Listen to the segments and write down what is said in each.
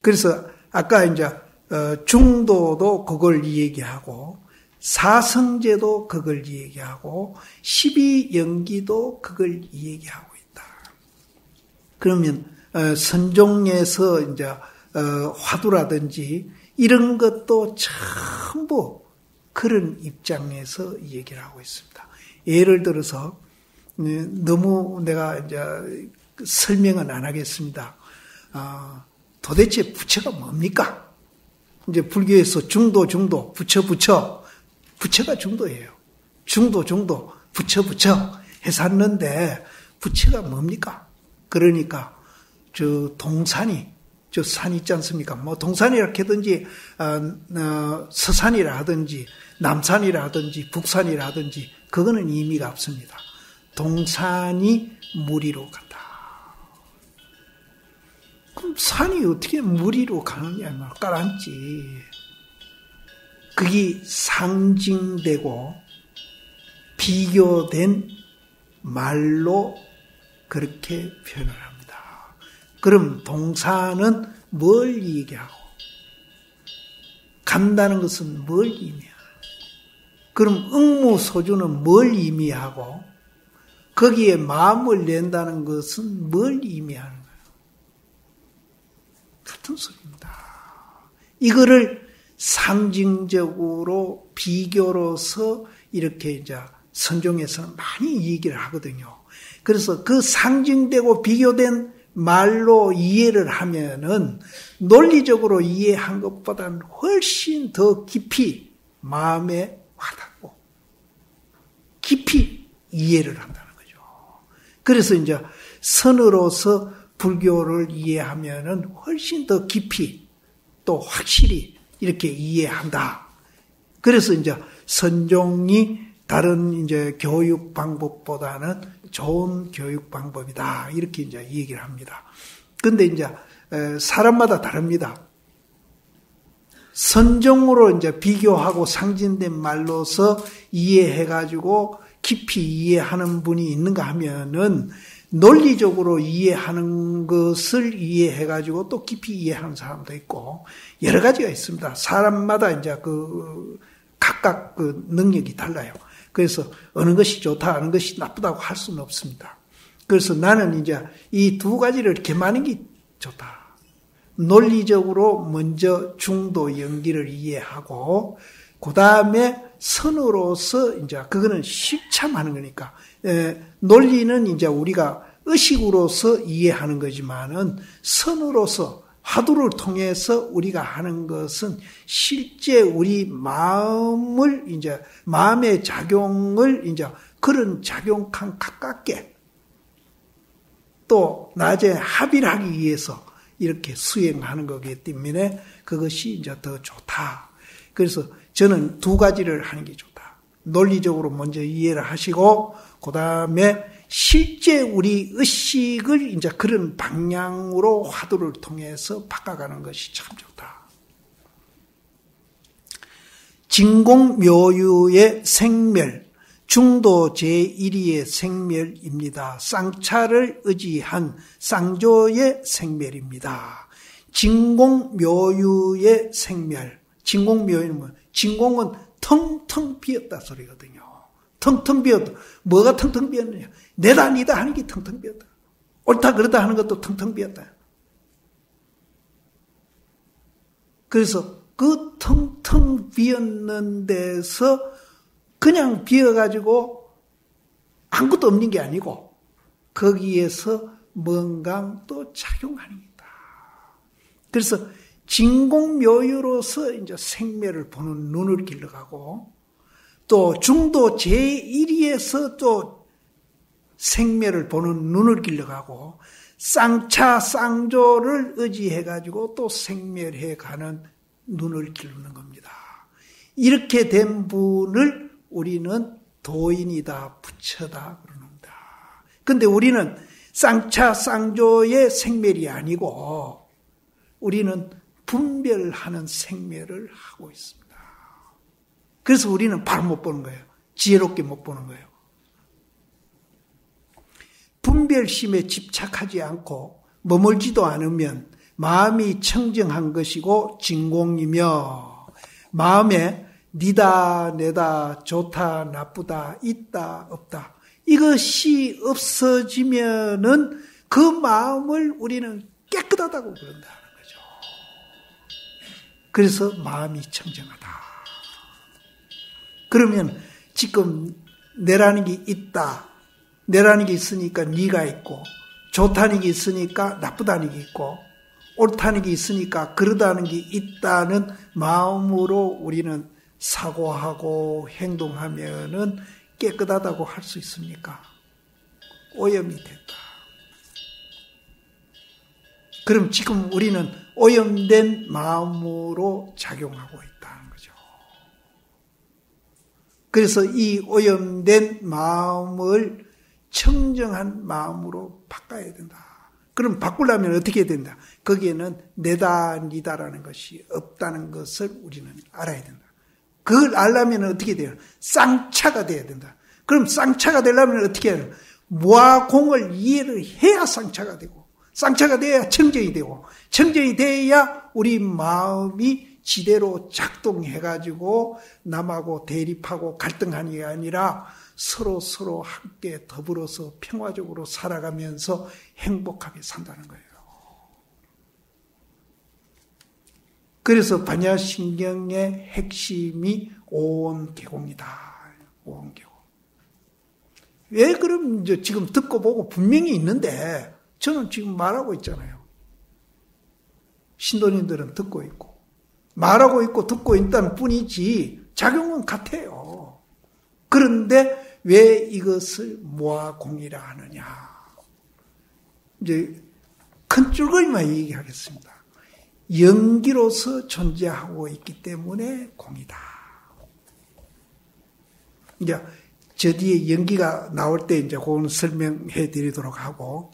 그래서 아까 이제 중도도 그걸 얘기하고 사성제도 그걸 얘기하고 12연기도 그걸 얘기하고 있다. 그러면 선종에서 이제 화두라든지 이런 것도 전부 그런 입장에서 얘기를 하고 있습니다. 예를 들어서 너무 내가 이제 설명은 안 하겠습니다. 도대체 부처가 뭡니까? 이제 불교에서 중도, 부처가 중도예요. 중도, 부처 해서 했는데 부처가 뭡니까? 그러니까 저 동산이 저 산 있지 않습니까? 뭐 동산이라 하든지 서산이라 하든지 남산이라 하든지 북산이라 하든지 그거는 의미가 없습니다. 동산이 무리로 간다. 그럼 산이 어떻게 무리로 가느냐? 깔았지. 그게 상징되고 비교된 말로 그렇게 표현을 합니다. 그럼 동산은 뭘 얘기하고 간다는 것은 뭘 의미하고 그럼 응무소주는 뭘 의미하고 거기에 마음을 낸다는 것은 뭘 의미하는 거예요? 같은 소리입니다. 이거를 상징적으로 비교로서 이렇게 이제 선종에서는 많이 얘기를 하거든요. 그래서 그 상징되고 비교된 말로 이해를 하면은 논리적으로 이해한 것보다는 훨씬 더 깊이 마음에 와닿고 깊이 이해를 한다는 거죠. 그래서 이제 선으로서 불교를 이해하면은 훨씬 더 깊이 또 확실히 이렇게 이해한다. 그래서 이제 선종이 다른 이제 교육 방법보다는 좋은 교육 방법이다. 이렇게 이제 얘기를 합니다. 근데 이제 사람마다 다릅니다. 선종으로 이제 비교하고 상징된 말로서 이해해가지고 깊이 이해하는 분이 있는가 하면은 논리적으로 이해하는 것을 이해해가지고 또 깊이 이해하는 사람도 있고 여러 가지가 있습니다. 사람마다 이제 각각 그 능력이 달라요. 그래서 어느 것이 좋다, 어느 것이 나쁘다고 할 수는 없습니다. 그래서 나는 이제 이 두 가지를 겸하는 게 좋다. 논리적으로 먼저 중도 연기를 이해하고 그 다음에 선으로서 이제 그거는 실참하는 거니까 논리는 이제 우리가 의식으로서 이해하는 거지만은 선으로서 화두를 통해서 우리가 하는 것은 실제 우리 마음을 이제 마음의 작용을 이제 그런 작용한 가깝게 또 낮에 합의를 하기 위해서 이렇게 수행하는 거기 때문에 그것이 이제 더 좋다. 그래서 저는 두 가지를 하는 게 좋다. 논리적으로 먼저 이해를 하시고 그 다음에 실제 우리 의식을 이제 그런 방향으로 화두를 통해서 바꿔가는 것이 참 좋다. 진공묘유의 생멸, 중도 제1위의 생멸입니다. 쌍차를 의지한 쌍조의 생멸입니다. 진공묘유의 생멸. 진공묘유는 뭐예요? 진공은 텅텅 비었다 소리거든요. 텅텅 비었다. 뭐가 텅텅 비었느냐? 내다 니다 하는 게 텅텅 비었다. 옳다 그러다 하는 것도 텅텅 비었다. 그래서 그 텅텅 비었는 데서 그냥 비어가지고 아무것도 없는 게 아니고 거기에서 뭔가 또 작용하는 거다. 그래서 진공묘유로서 이제 생멸을 보는 눈을 길러가고 또 중도 제1위에서 또 생멸을 보는 눈을 길러가고 쌍차 쌍조를 의지해가지고 또 생멸해가는 눈을 기르는 겁니다. 이렇게 된 분을 우리는 도인이다, 부처다 그러는다. 근데 우리는 쌍차 쌍조의 생멸이 아니고 우리는 분별하는 생멸을 하고 있습니다. 그래서 우리는 바로 못 보는 거예요. 지혜롭게 못 보는 거예요. 분별심에 집착하지 않고 머물지도 않으면 마음이 청정한 것이고 진공이며 마음에 니다 내다 좋다 나쁘다 있다 없다 이것이 없어지면은 그 마음을 우리는 깨끗하다고 그런다는 거죠. 그래서 마음이 청정하다. 그러면 지금 내라는 게 있다. 내라는 게 있으니까 네가 있고 좋다는 게 있으니까 나쁘다는 게 있고 옳다는 게 있으니까 그러다는 게 있다는 마음으로 우리는 사고하고 행동하면은 깨끗하다고 할 수 있습니까? 오염이 됐다. 그럼 지금 우리는 오염된 마음으로 작용하고 있다는 거죠. 그래서 이 오염된 마음을 청정한 마음으로 바꿔야 된다. 그럼 바꾸려면 어떻게 된다? 거기에는 내다 니다라는 것이 없다는 것을 우리는 알아야 된다. 그걸 알려면 어떻게 돼요? 쌍차가 돼야 된다. 그럼 쌍차가 되려면 어떻게 해요? 무와 공을 이해를 해야 쌍차가 되고 쌍차가 돼야 청정이 되고 청정이 돼야 우리 마음이 지대로 작동해가지고 남하고 대립하고 갈등하는 게 아니라 서로 함께 더불어서 평화적으로 살아가면서 행복하게 산다는 거예요. 그래서 반야신경의 핵심이 오온개공이다. 오온개공. 왜 그럼 이제 지금 듣고 보고 분명히 있는데 저는 지금 말하고 있잖아요. 신도님들은 듣고 있고 말하고 있고 듣고 있다는 뿐이지 작용은 같아요. 그런데 왜 이것을 무아공이라 하느냐. 이제 큰 줄거리만 얘기하겠습니다. 연기로서 존재하고 있기 때문에 공이다. 이제 저 뒤에 연기가 나올 때 이제 그건 설명해 드리도록 하고,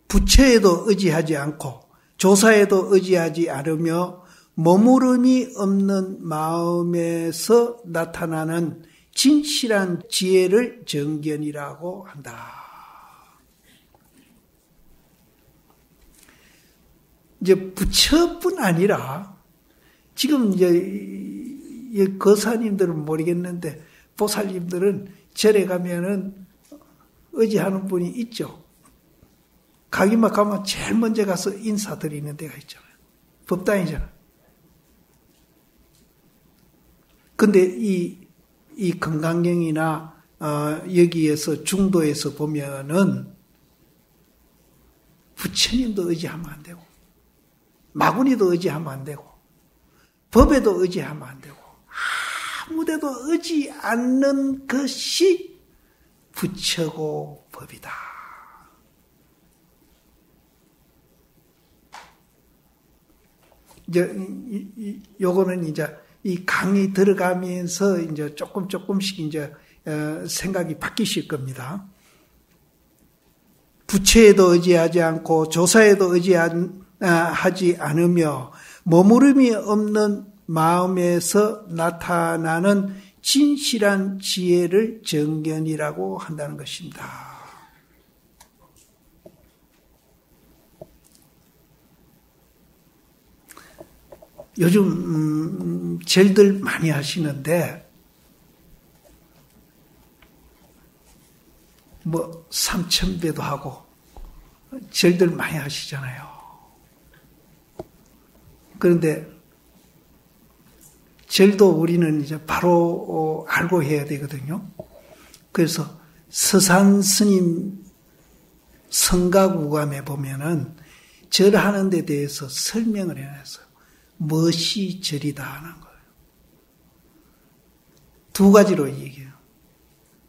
부처에도 의지하지 않고 조사에도 의지하지 않으며 머무름이 없는 마음에서 나타나는 진실한 지혜를 정견이라고 한다. 이제 부처뿐 아니라 지금 이제 거사님들은 모르겠는데 보살님들은 절에 가면은 의지하는 분이 있죠. 가기만 가면 제일 먼저 가서 인사드리는 데가 있잖아요. 법당이잖아요. 근데 이 건강경이나 여기에서 중도에서 보면은 부처님도 의지하면 안 되고 마구니도 의지하면 안 되고 법에도 의지하면 안 되고 아무데도 의지 않는 것이 부처고 법이다. 이제 요거는 이제 이 강의 들어가면서 이제 조금씩 이제 생각이 바뀌실 겁니다. 부처에도 의지하지 않고 조사에도 의지하지 않으며 머무름이 없는 마음에서 나타나는 진실한 지혜를 정견이라고 한다는 것입니다. 요즘 절들 많이 하시는데 뭐 삼천배도 하고 절들 많이 하시잖아요. 그런데 절도 우리는 이제 바로 알고 해야 되거든요. 그래서 서산 스님 성가구감에 보면은 절하는 데 대해서 설명을 해놨어요. 무엇이 절이다 하는 거예요. 두 가지로 얘기해요.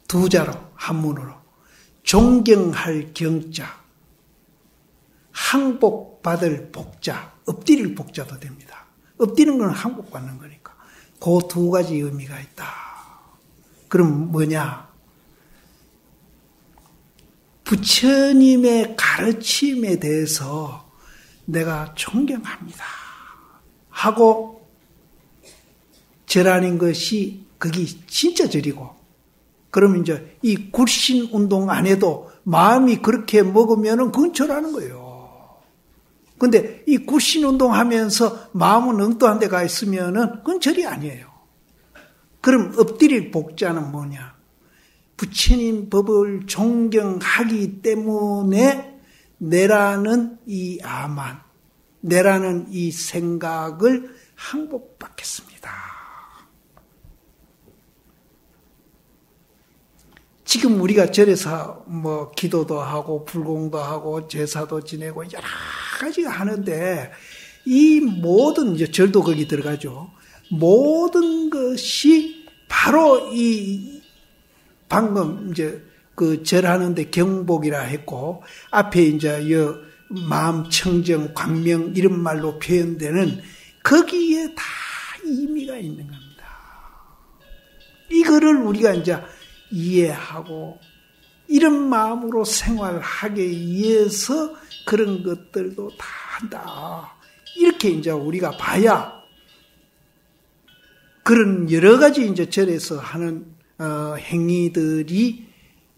두 자로, 한문으로. 존경할 경자, 항복받을 복자, 엎드릴 복자도 됩니다. 엎드리는 건 항복받는 거니까. 그 두 가지 의미가 있다. 그럼 뭐냐? 부처님의 가르침에 대해서 내가 존경합니다. 하고 절하는 것이 그게 진짜 절이고 그러면 이제 이 굴신 운동 안 해도 마음이 그렇게 먹으면은 그건 절하는 거예요. 근데 이 굴신 운동 하면서 마음은 엉뚱한 데 가 있으면은 그건 절이 아니에요. 그럼 엎드릴 복자는 뭐냐? 부처님 법을 존경하기 때문에 내라는 이 아만, 내라는 이 생각을 항복받겠습니다. 지금 우리가 절에서 뭐 기도도 하고 불공도 하고 제사도 지내고 여러 가지가 하는데 이 모든 이제 절도 거기 들어가죠. 모든 것이 바로 이 방금 이제 그 절하는데 경복이라 했고 앞에 이제 여 마음 청정 광명 이런 말로 표현되는 거기에 다 의미가 있는 겁니다. 이거를 우리가 이제 이해하고 이런 마음으로 생활하기 위해서 그런 것들도 다 한다. 이렇게 이제 우리가 봐야 그런 여러 가지 이제 절에서 하는 행위들이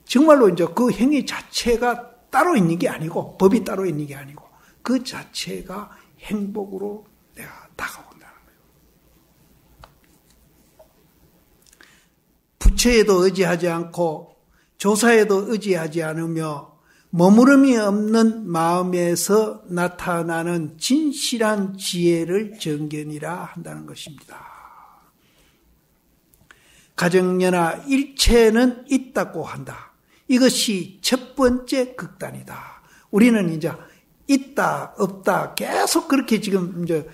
정말로 이제 그 행위 자체가 따로 있는 게 아니고 법이 따로 있는 게 아니고 그 자체가 행복으로 내가 다가온다는 거예요. 부처에도 의지하지 않고 조사에도 의지하지 않으며 머무름이 없는 마음에서 나타나는 진실한 지혜를 정견이라 한다는 것입니다. 가정연화 일체는 있다고 한다. 이것이 첫 번째 극단이다. 우리는 이제 있다, 없다 계속 그렇게 지금 이제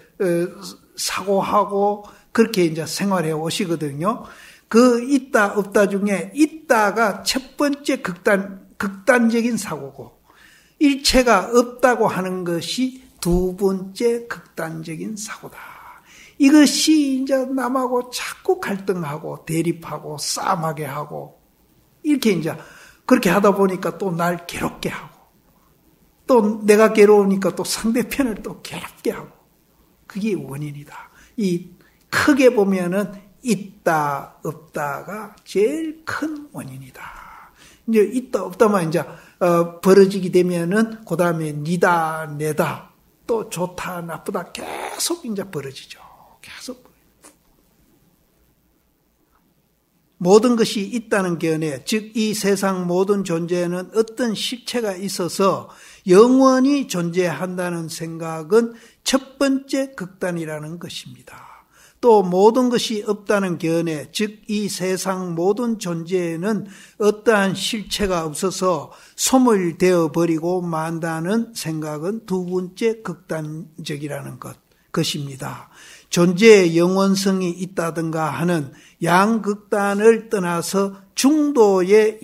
사고하고 그렇게 이제 생활해 오시거든요. 그 있다, 없다 중에 있다가 첫 번째 극단적인 사고고 일체가 없다고 하는 것이 두 번째 극단적인 사고다. 이것이 이제 남하고 자꾸 갈등하고 대립하고 싸움하게 하고 이렇게 이제 그렇게 하다 보니까 또 날 괴롭게 하고 또 내가 괴로우니까 또 상대편을 또 괴롭게 하고 그게 원인이다. 이 크게 보면은 있다 없다가 제일 큰 원인이다. 이제 있다 없다만 이제 벌어지게 되면은 그 다음에 니다 내다 또 좋다 나쁘다 계속 이제 벌어지죠. 계속. 모든 것이 있다는 견해, 즉 이 세상 모든 존재에는 어떤 실체가 있어서 영원히 존재한다는 생각은 첫 번째 극단이라는 것입니다. 또 모든 것이 없다는 견해, 즉 이 세상 모든 존재에는 어떠한 실체가 없어서 소멸되어 버리고 만다는 생각은 두 번째 극단적이라는 것입니다. 존재의 영원성이 있다든가 하는 양극단을 떠나서 중도에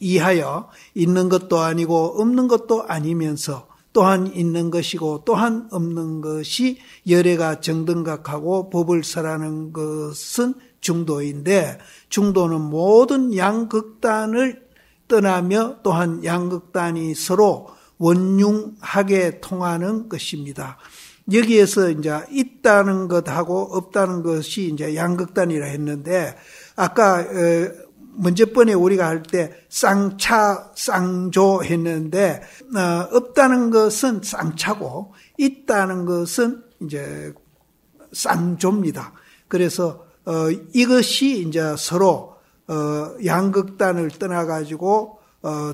이하여 있는 것도 아니고 없는 것도 아니면서 또한 있는 것이고 또한 없는 것이 열애가 정등각하고 법을 설하는 것은 중도인데 중도는 모든 양극단을 떠나며 또한 양극단이 서로 원융하게 통하는 것입니다. 여기에서 이제 있다는 것하고 없다는 것이 이제 양극단이라 했는데 아까 먼저 번에 우리가 할 때 쌍차 쌍조 했는데 없다는 것은 쌍차고 있다는 것은 이제 쌍조입니다. 그래서 이것이 이제 서로 양극단을 떠나 가지고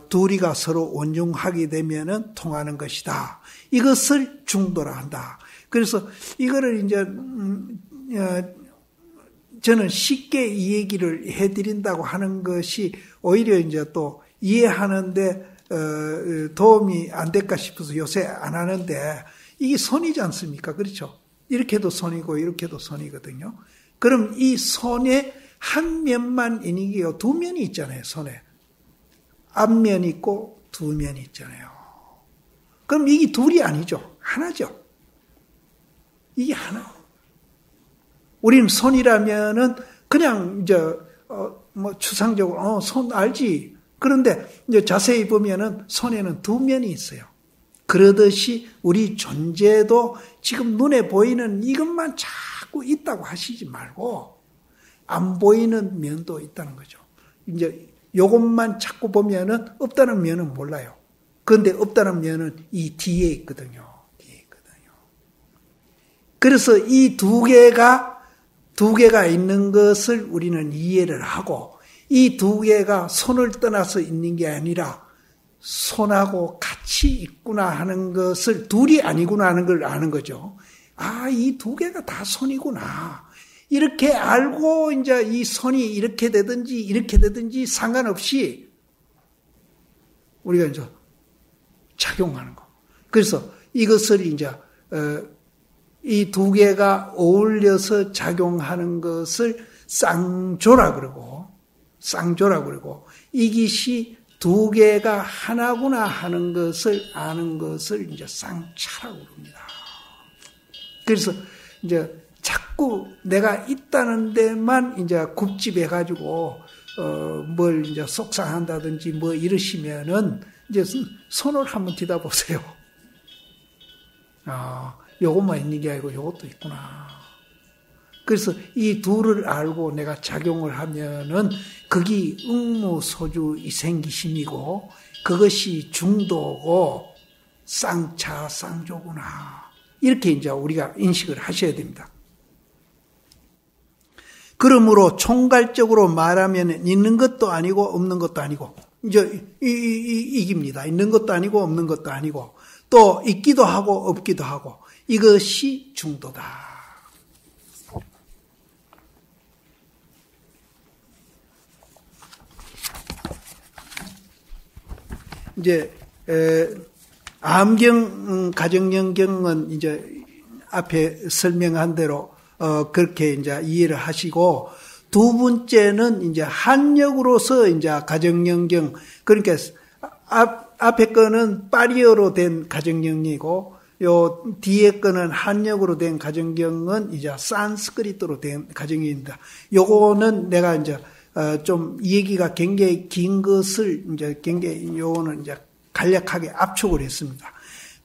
둘이가 서로 원융하게 되면은 통하는 것이다. 이것을 중도라 한다. 그래서 이거를 이제 저는 쉽게 이 얘기를 해드린다고 하는 것이 오히려 이제 또 이해하는데 도움이 안 될까 싶어서 요새 안 하는데 이게 손이지 않습니까? 그렇죠? 이렇게도 손이고 이렇게도 손이거든요. 그럼 이 손에 한 면만 있는 게요. 두 면이 있잖아요. 손에. 앞면 있고 두 면이 있잖아요. 그럼 이게 둘이 아니죠. 하나죠. 이게 하나. 우리는 손이라면은 그냥 이제 뭐 추상적으로 손 알지. 그런데 이제 자세히 보면은 손에는 두 면이 있어요. 그러듯이 우리 존재도 지금 눈에 보이는 이것만 자꾸 있다고 하시지 말고 안 보이는 면도 있다는 거죠. 이제 요것만 자꾸 보면은 없다는 면은 몰라요. 그런데 없다는 면은 이 뒤에 있거든요. 그래서 이 두 개가 있는 것을 우리는 이해를 하고, 이 두 개가 손을 떠나서 있는 게 아니라 손하고 같이 있구나 하는 것을, 둘이 아니구나 하는 걸 아는 거죠. 아, 이 두 개가 다 손이구나. 이렇게 알고 이제 이 손이 이렇게 되든지 상관없이 우리가 이제 작용하는 거. 그래서 이것을 이제 이 두 개가 어울려서 작용하는 것을 쌍조라 그러고 이것이 두 개가 하나구나 하는 것을 아는 것을 이제 쌍차라고 그럽니다. 그래서 이제 자꾸 내가 있다는 데만 이제 굽집해가지고 뭘 이제 속상한다든지 뭐 이러시면은 이제 손을 한번 뒤다 보세요. 요것만 있는 게 아니고 요것도 있구나. 그래서 이 둘을 알고 내가 작용을 하면은 그게 응무소주 이생기심이고 그것이 중도고 쌍차 쌍조구나. 이렇게 이제 우리가 인식을 하셔야 됩니다. 그러므로 총괄적으로 말하면 있는 것도 아니고 없는 것도 아니고 이제 이깁니다. 있는 것도 아니고 없는 것도 아니고 또 있기도 하고 없기도 하고 이것이 중도다. 이제 암경 가정연경은 이제 앞에 설명한 대로 그렇게 이제 이해를 하시고 두 번째는 이제 한역으로서 이제 가정연경 그러니까 앞에 거는 파리어로 된 가정연경이고 요 뒤에 거는 한역으로 된 가정경은 이제 산스크리트로 된 가정경입니다. 요거는 내가 이제 좀 얘기가 굉장히 긴 것을 이제 굉장히 요거는 이제 간략하게 압축을 했습니다.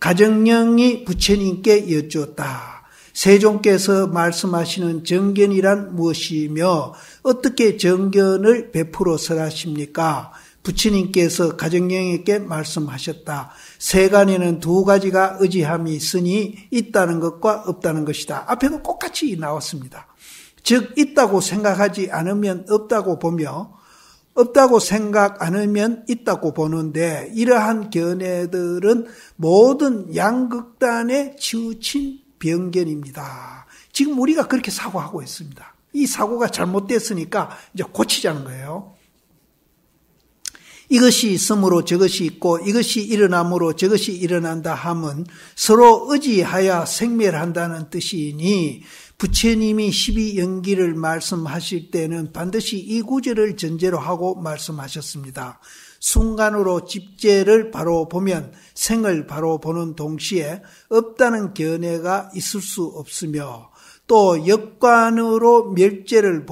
가정령이 부처님께 여쭈었다. 세종께서 말씀하시는 정견이란 무엇이며 어떻게 정견을 베풀어 설하십니까? 부처님께서 가정령에게 말씀하셨다. 세간에는 두 가지가 의지함이 있으니 있다는 것과 없다는 것이다. 앞에도 똑같이 나왔습니다. 즉 있다고 생각하지 않으면 없다고 보며 없다고 생각 않으면 있다고 보는데 이러한 견해들은 모든 양극단에 치우친 병견입니다. 지금 우리가 그렇게 사고하고 있습니다. 이 사고가 잘못됐으니까 이제 고치자는 거예요. 이것이 있으므로 저것이 있고 이것이 일어남으로 저것이 일어난다 함은 서로 의지하여 생멸한다는 뜻이니 부처님이 12연기를 말씀하실 때는 반드시 이 구절을 전제로 하고 말씀하셨습니다. 순간으로 집재를 바로 보면 생을 바로 보는 동시에 없다는 견해가 있을 수 없으며 또 역관으로 멸재를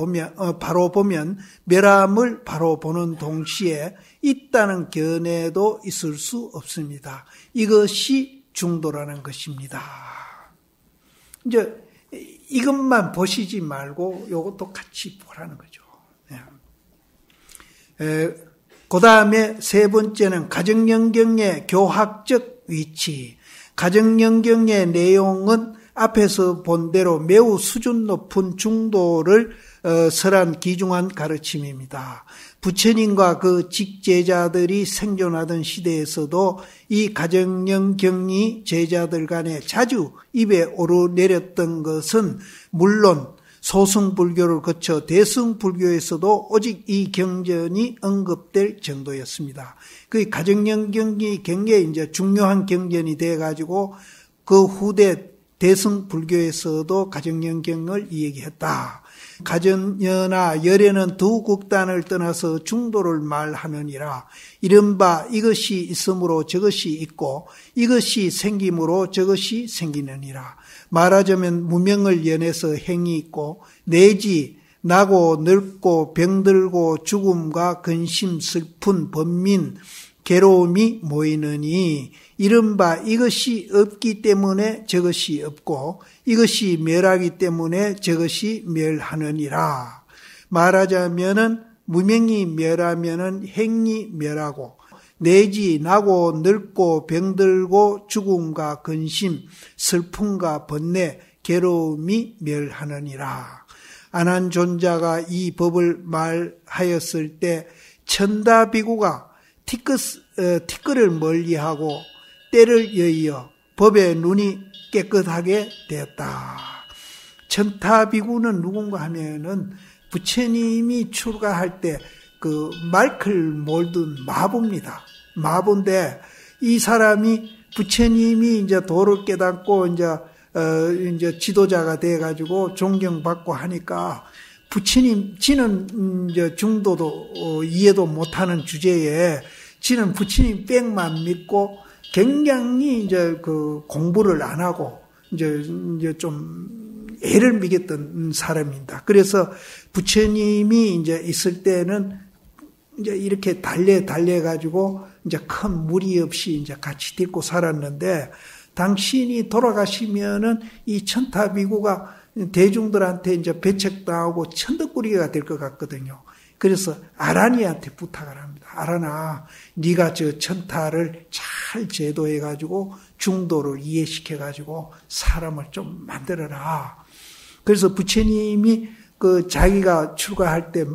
바로 보면 멸함을 바로 보는 동시에 있다는 견해도 있을 수 없습니다. 이것이 중도라는 것입니다. 이제 이것만 보시지 말고 이것도 같이 보라는 거죠. 그 다음에 세 번째는 가정연경의 교학적 위치. 가정연경의 내용은 앞에서 본 대로 매우 수준 높은 중도를 설한 귀중한 가르침입니다. 부처님과 그 직제자들이 생존하던 시대에서도 이 가정연경이 제자들 간에 자주 입에 오르내렸던 것은 물론 소승불교를 거쳐 대승불교에서도 오직 이 경전이 언급될 정도였습니다. 그 가정연경이 굉장히 이제 중요한 경전이 돼가지고 그 후대 대승불교에서도 가정연경을 얘기했다. 가정연하 열에는 두 극단을 떠나서 중도를 말하느니라. 이른바 이것이 있으므로 저것이 있고 이것이 생김으로 저것이 생기느니라. 말하자면 무명을 연해서 행이 있고 내지 나고 늙고 병들고 죽음과 근심 슬픈 번민 괴로움이 모이느니 이른바 이것이 없기 때문에 저것이 없고 이것이 멸하기 때문에 저것이 멸하느니라. 말하자면은 무명이 멸하면은 행이 멸하고 내지 나고 늙고 병들고 죽음과 근심 슬픔과 번뇌 괴로움이 멸하느니라. 아난존자가 이 법을 말하였을 때 천다비구가 티끌을 멀리하고 때를 여의어 법의 눈이 깨끗하게 되었다. 천타비구는 누군가 하면은 부처님이 출가할 때 그 말클 몰든 마부입니다. 마부인데 이 사람이 부처님이 이제 도를 깨닫고 이제 지도자가 돼가지고 존경받고 하니까 부처님, 지는 이제 중도도 이해도 못하는 주제에 지는 부처님 빽만 믿고 굉장히 이제 그 공부를 안 하고 이제 좀 애를 미겠던 사람입니다. 그래서 부처님이 이제 있을 때는 이제 이렇게 달래가지고 이제 큰 무리 없이 이제 같이 데리고 살았는데 당신이 돌아가시면은 이 천타비구가 대중들한테 이제 배척당하고 천덕꾸리가 될 것 같거든요. 그래서 아란이한테 부탁을 합니다. 아란아, 네가 저 천타를 잘 제도해가지고 중도를 이해시켜가지고 사람을 좀 만들어라. 그래서 부처님이 그 자기가 출가할 때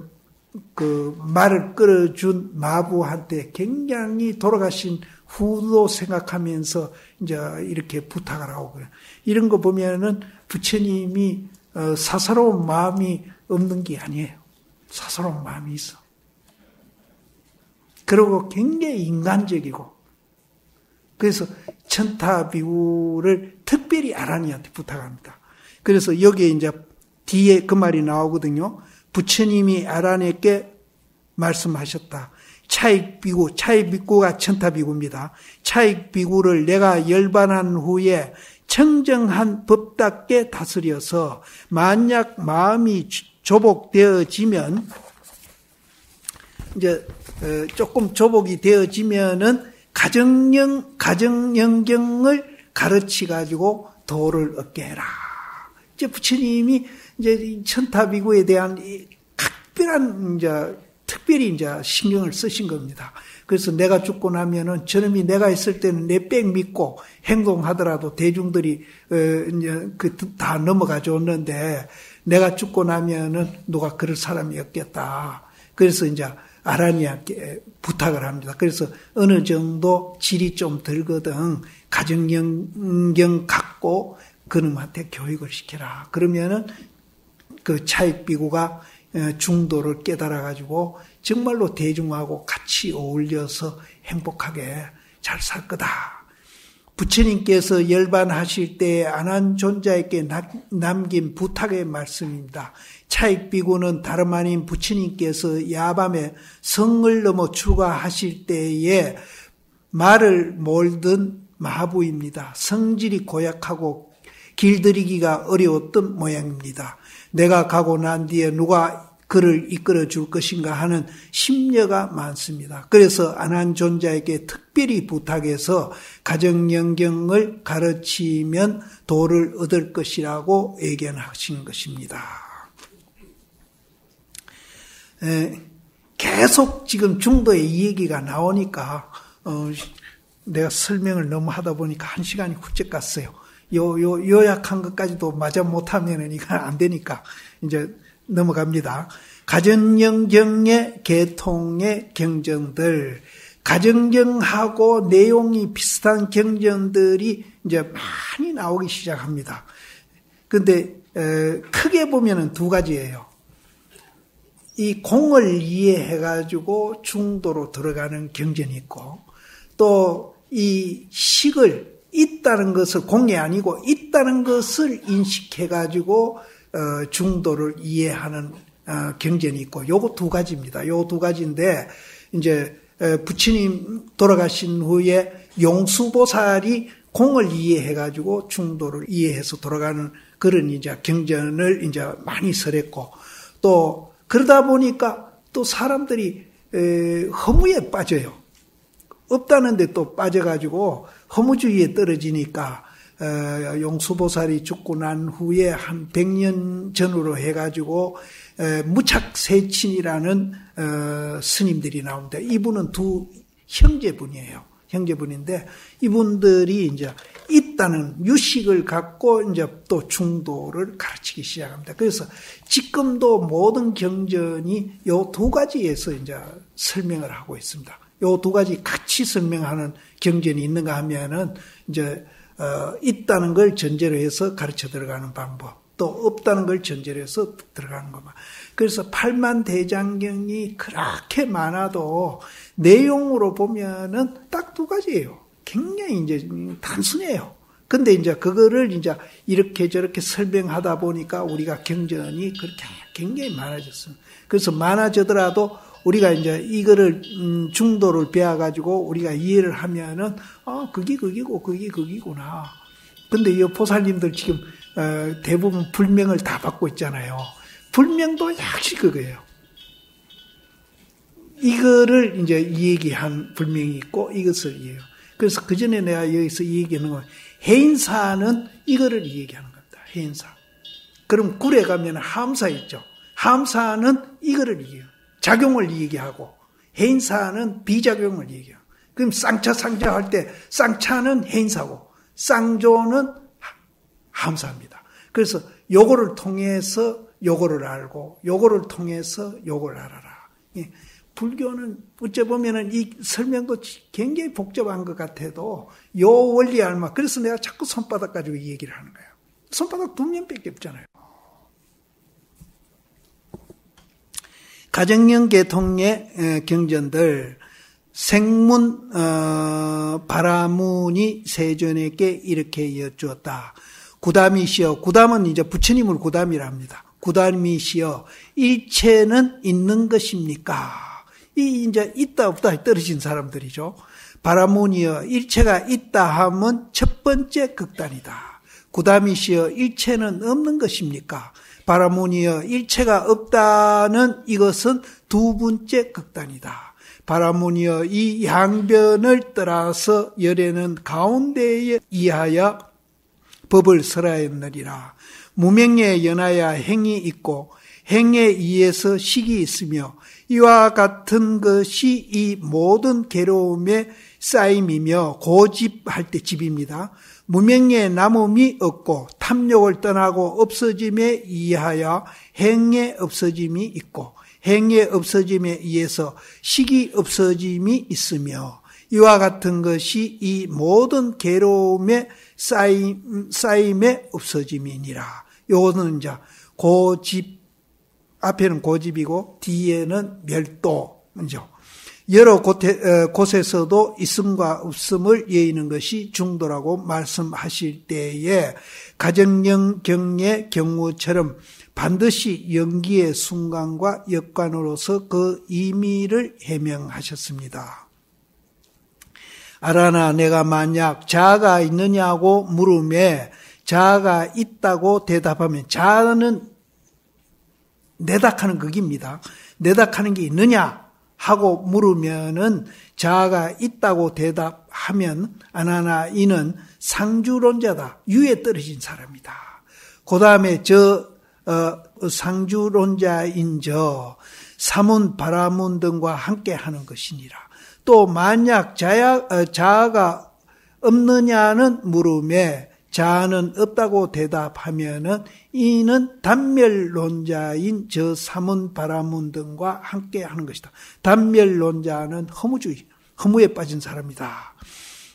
그 말을 끌어준 마부한테 굉장히 돌아가신 후도 생각하면서 이제 이렇게 부탁을 하고 그래요. 이런 거 보면은 부처님이 사사로운 마음이 없는 게 아니에요. 사사로운 마음이 있어. 그리고 굉장히 인간적이고 그래서 천타비구를 특별히 아란이한테 부탁합니다. 그래서 여기에 이제 뒤에 그 말이 나오거든요. 부처님이 아란에게 말씀하셨다. 차익비구가 천타비구입니다. 차익비구를 내가 열반한 후에 청정한 법답게 다스려서 만약 마음이 조복되어지면 이제 조금 조복이 되어지면은 가정영경을 가르치 가지고 도를 얻게 해라. 이제 부처님이 이제 천타비구에 대한 특별히 이제 신경을 쓰신 겁니다. 그래서 내가 죽고 나면은 저놈이 내가 있을 때는 내 빽 믿고 행동하더라도 대중들이 이제 다 넘어가 줬는데 내가 죽고 나면은 누가 그럴 사람이 없겠다. 그래서 이제 아란이한테 부탁을 합니다. 그래서 어느 정도 질이 좀 들거든 가정영경 갖고 그놈한테 교육을 시켜라. 그러면은 그 차익비구가 중도를 깨달아가지고 정말로 대중하고 같이 어울려서 행복하게 잘 살 거다. 부처님께서 열반하실 때 아난존자에게 남긴 부탁의 말씀입니다. 차익비구는 다름 아닌 부처님께서 야밤에 성을 넘어 출가하실 때에 말을 몰던 마부입니다. 성질이 고약하고 길들이기가 어려웠던 모양입니다. 내가 가고 난 뒤에 누가 그를 이끌어 줄 것인가 하는 심려가 많습니다. 그래서 아난존자에게 특별히 부탁해서 가정영경을 가르치면 도를 얻을 것이라고 예견하신 것입니다. 계속 지금 중도의 이 얘기가 나오니까 내가 설명을 너무 하다 보니까 1시간이 훌쩍 갔어요. 요약한 것까지도 마저 못하면은 이건 안 되니까 이제 넘어갑니다. 가정영경의 계통의 경전들, 가정경하고 내용이 비슷한 경전들이 이제 많이 나오기 시작합니다. 근데 크게 보면은 두 가지예요. 이 공을 이해해가지고 중도로 들어가는 경전이 있고, 또 이 식을 있다는 것을 공이 아니고 있다는 것을 인식해가지고 중도를 이해하는 경전이 있고, 요거 두 가지입니다. 요 두 가지인데 이제 부처님 돌아가신 후에 용수보살이 공을 이해해가지고 중도를 이해해서 돌아가는 그런 이제 경전을 이제 많이 설했고, 또 그러다 보니까 또 사람들이 허무에 빠져요. 없다는데 또 빠져가지고 허무주의에 떨어지니까 용수보살이 죽고 난 후에 한 100년 전으로 해가지고 무착세친이라는 스님들이 나옵니다. 이분은 두 형제분이에요. 형제분인데 이분들이 이제 있다는 유식을 갖고 이제 또 중도를 가르치기 시작합니다. 그래서 지금도 모든 경전이 요 두 가지에서 이제 설명을 하고 있습니다. 요 두 가지 같이 설명하는 경전이 있는가 하면은 이제 있다는 걸 전제로 해서 가르쳐 들어가는 방법, 또 없다는 걸 전제로 해서 들어가는 것만. 그래서 팔만대장경이 그렇게 많아도 내용으로 보면은 딱 두 가지예요. 굉장히 이제 단순해요. 근데 이제 그거를 이제 이렇게 저렇게 설명하다 보니까 우리가 경전이 그렇게 굉장히 많아졌습니다. 그래서 많아지더라도 우리가 이제 이거를 중도를 배워가지고 우리가 이해를 하면은 그게 그기고 그게 그기구나. 근데 이 보살님들 지금 대부분 불명을 다 받고 있잖아요. 불명도 역시 그거예요. 이거를 이제 이 얘기한 불명이 있고 이것을 이해해요. 그래서 그 전에 내가 여기서 이 얘기하는 건 해인사는 이거를 얘기하는 겁니다. 해인사. 그럼 굴에 가면 함사 있죠. 함사는 이거를 얘기해요. 작용을 얘기하고 해인사는 비작용을 얘기해요. 그럼 쌍차 할 때 쌍차는 해인사고 쌍조는 함사입니다. 그래서 요거를 통해서 요거를 알고 요거를 통해서 요걸 알아라. 예. 불교는 어째 보면은 이 설명도 굉장히 복잡한 것 같아도 요 원리 알마. 그래서 내가 자꾸 손바닥 가지고 이 얘기를 하는 거예요. 손바닥 2면밖에 없잖아요. 가정령 계통의 경전들 생문 바라문이 세존에게 이렇게 여쭈었다. 구담이시여, 구담은 이제 부처님을 구담이라 합니다. 구담이시여, 일체는 있는 것입니까? 이 이제 있다 없다 떨어진 사람들이죠. 바라문이여, 일체가 있다 하면 첫 번째 극단이다. 구담이시여, 일체는 없는 것입니까? 바라문이여, 일체가 없다는 이것은 두 번째 극단이다. 바라문이여, 이 양변을 떠나서 열에는 가운데에 이하여 법을 설하였느니라. 무명에 연하여 행이 있고 행에 의해서 식이 있으며 이와 같은 것이 이 모든 괴로움의 쌓임이며 고집할 때 집입니다. 무명에 남음이 없고 탐욕을 떠나고 없어짐에 의하여 행의 없어짐이 있고 행의 없어짐에 의해서 식이 없어짐이 있으며 이와 같은 것이 이 모든 괴로움의 쌓임의 없어짐이니라. 요거는 이제 고집, 앞에는 고집이고 뒤에는 멸도죠. 여러 곳에서도 있음과 없음을 예의는 것이 중도라고 말씀하실 때에 가정령 경의 경우처럼 반드시 연기의 순간과 역관으로서 그 의미를 해명하셨습니다. 아라나 내가 만약 자아가 있느냐고 물음에 자아가 있다고 대답하면 자아는 내닥하는 극입니다. 내닥하는 게 있느냐 하고 물으면은 자아가 있다고 대답하면 아나나 이는 상주론자다. 유에 떨어진 사람이다. 그 다음에 상주론자인 사문 바라문 등과 함께 하는 것이니라. 또 만약 자아가 없느냐는 물음에 자아는 없다고 대답하면은 이는 단멸론자인 사문 바라문 등과 함께 하는 것이다. 단멸론자는 허무주의, 허무에 빠진 사람이다.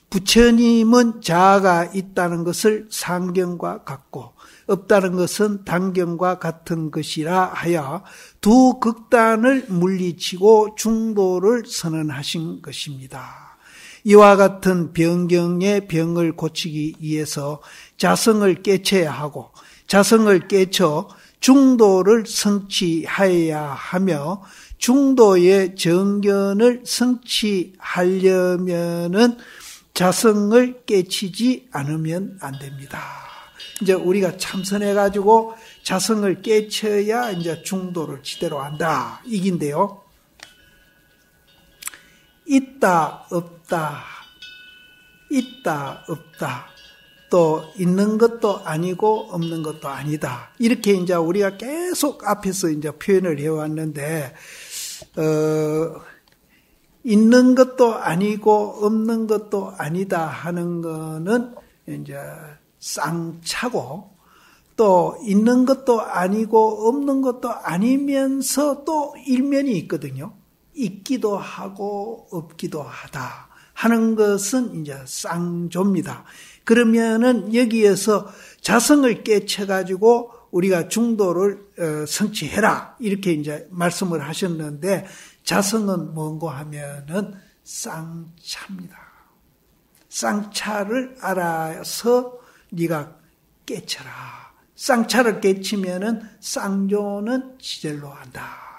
부처님은 자아가 있다는 것을 상경과 같고 없다는 것은 단경과 같은 것이라 하여 두 극단을 물리치고 중도를 선언하신 것입니다. 이와 같은 병경의 병을 고치기 위해서 자성을 깨쳐야 하고 자성을 깨쳐 중도를 성취하여야 하며 중도의 정견을 성취하려면은 자성을 깨치지 않으면 안 됩니다. 이제 우리가 참선해가지고 자성을 깨쳐야 이제 중도를 지대로 한다. 이긴데요. 있다, 없다, 있다, 없다. 또 있는 것도 아니고 없는 것도 아니다. 이렇게 이제 우리가 계속 앞에서 이제 표현을 해왔는데, 있는 것도 아니고 없는 것도 아니다 하는 거는 이제 쌍차고, 또 있는 것도 아니고 없는 것도 아니면서 또 일면이 있거든요. 있기도 하고 없기도 하다 하는 것은 이제 쌍조입니다. 그러면은 여기에서 자성을 깨쳐가지고 우리가 중도를 성취해라 이렇게 이제 말씀을 하셨는데, 자성은 뭔고 하면은 쌍차입니다. 쌍차를 알아서 네가 깨쳐라. 쌍차를 깨치면은 쌍조는 지절로 한다.